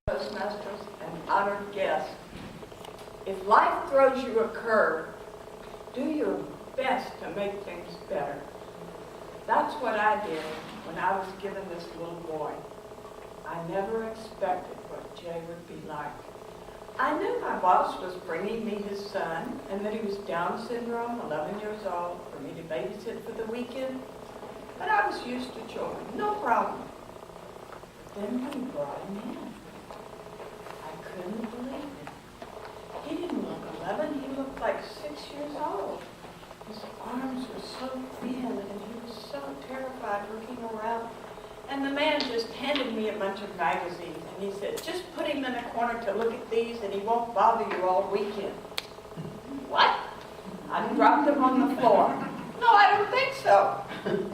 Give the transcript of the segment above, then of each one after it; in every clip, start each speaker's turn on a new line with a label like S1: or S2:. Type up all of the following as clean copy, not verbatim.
S1: Toastmasters and honored guests. If life throws you a curve, do your best to make things better. That's what I did when I was given this little boy. I never expected what Jay would be like. I knew my boss was bringing me his son and that he was Down syndrome, 11 years old, for me to babysit for the weekend. But I was used to children, no problem. But then when he brought him in, I couldn't believe it. He didn't look 11, he looked like 6 years old. His arms were so thin and he was so terrified looking around. And the man just handed me a bunch of magazines and he said, just put him in a corner to look at these and he won't bother you all weekend. What? I dropped him on the floor. No, I don't think so.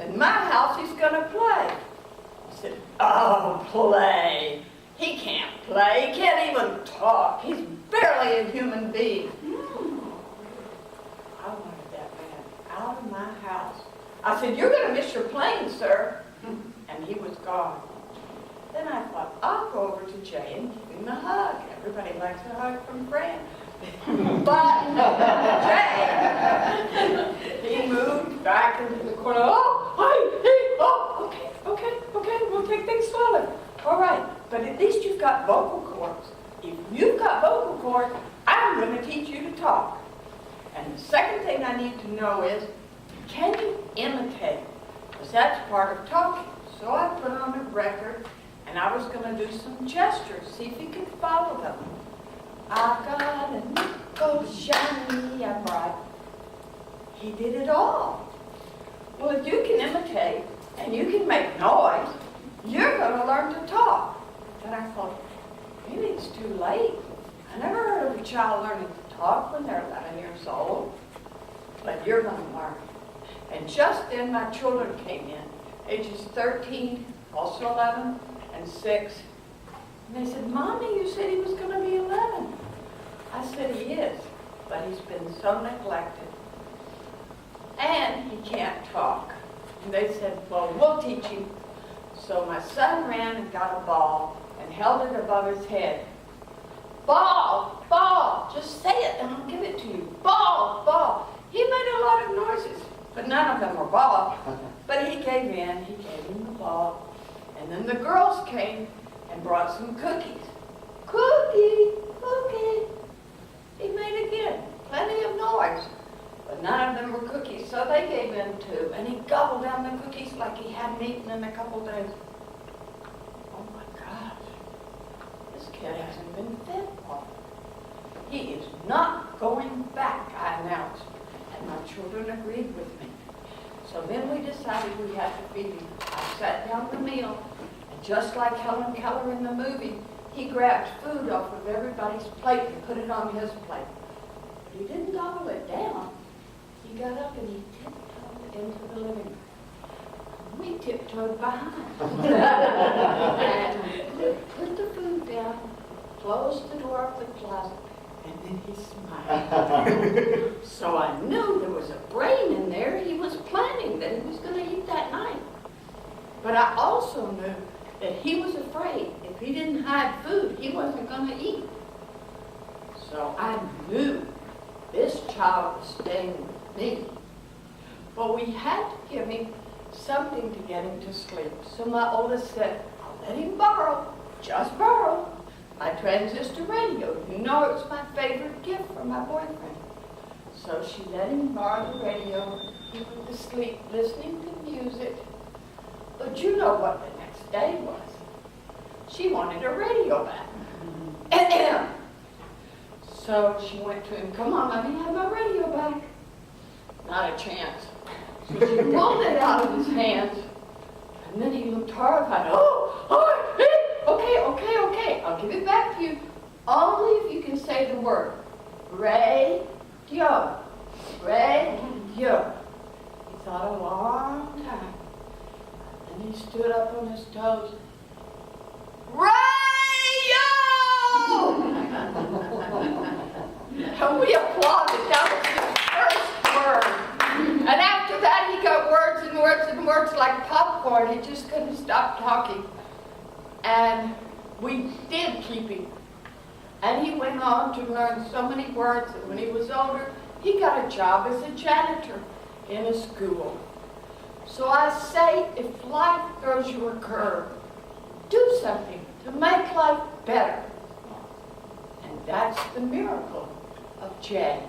S1: In my house, he's going to play. I said, oh, play. He can't play. He can't even talk. He's barely a human being. I wanted that man out of my house. I said, you're going to miss your plane, sir. And he was gone. Then I thought, I'll go over to Jay and give him a hug. Everybody likes a hug from Fran. But Jay, he moved back into the corner. Oh, hi, hey, oh, okay, we'll take things slowly. All right, but at least you've got vocal cords. If you've got vocal cords, I'm going to teach you to talk. And the second thing I need to know is, can you imitate? Because that's part of talking. So I put on a record, and I was going to do some gestures, see if you could follow them. I got a nickel shiny and bright. He did it all. Well, if you can imitate, and you can make noise, you're going to learn to talk. Then I thought, maybe it's too late. I never heard of a child learning to talk when they're 11 years old. But you're going to learn. And just then my children came in, ages 13, also 11, and 6. And they said, Mommy, you said he was going to be 11. I said, he is, but he's been so neglected. And he can't talk. And they said, well, we'll teach him. So my son ran and got a ball and held it above his head. Ball, ball, just say it and I'll give it to you. Ball, ball. He made a lot of noises, but none of them were ball. But he gave in, he gave him the ball. And then the girls came and brought some cookies. Cookie, cookie. He made again, plenty of noise, but none of them were cookies, so they gave in too. And he gobbled down the cookies like he hadn't eaten in a couple days. Oh my gosh, this kid hasn't been fed properly. He is not going back, I announced, and my children agreed with me. So then we decided we had to feed him. I sat down the meal, and just like Helen Keller in the movie, he grabbed food off of everybody's plate and put it on his plate. But he didn't gobble it down. He got up and he tiptoed into the living room. We tiptoed behind. And put the food down, closed the door of the closet, and then he smiled. So I knew there was a brain in there. He was planning that he was going to eat that night. But I also knew that he was afraid if he didn't hide food, he wasn't going to eat. So I knew this child was staying with me. But we had to give him something to get him to sleep. So my oldest said, I'll let him borrow, just borrow, my transistor radio. You know it's my favorite gift from my boyfriend. So she let him borrow the radio. He went to sleep listening to music. But you know what the next day was. She wanted her radio back. So she went to him, come on, let me have my radio back. Not a chance. So she pulled it out of his hands, and then he looked horrified. Okay, I'll give it back to you. Only if you can say the word, radio, radio. He thought a long time. And he stood up on his toes. Radio! And we applauded. That was his first word. And after that, he got words and words and words like popcorn. He just couldn't stop talking. And we did did keep him. And he went on to learn so many words, and when he was older, he got a job as a janitor in a school. So I say, if life throws you a curve, do something to make life better. And that's the miracle of Jay.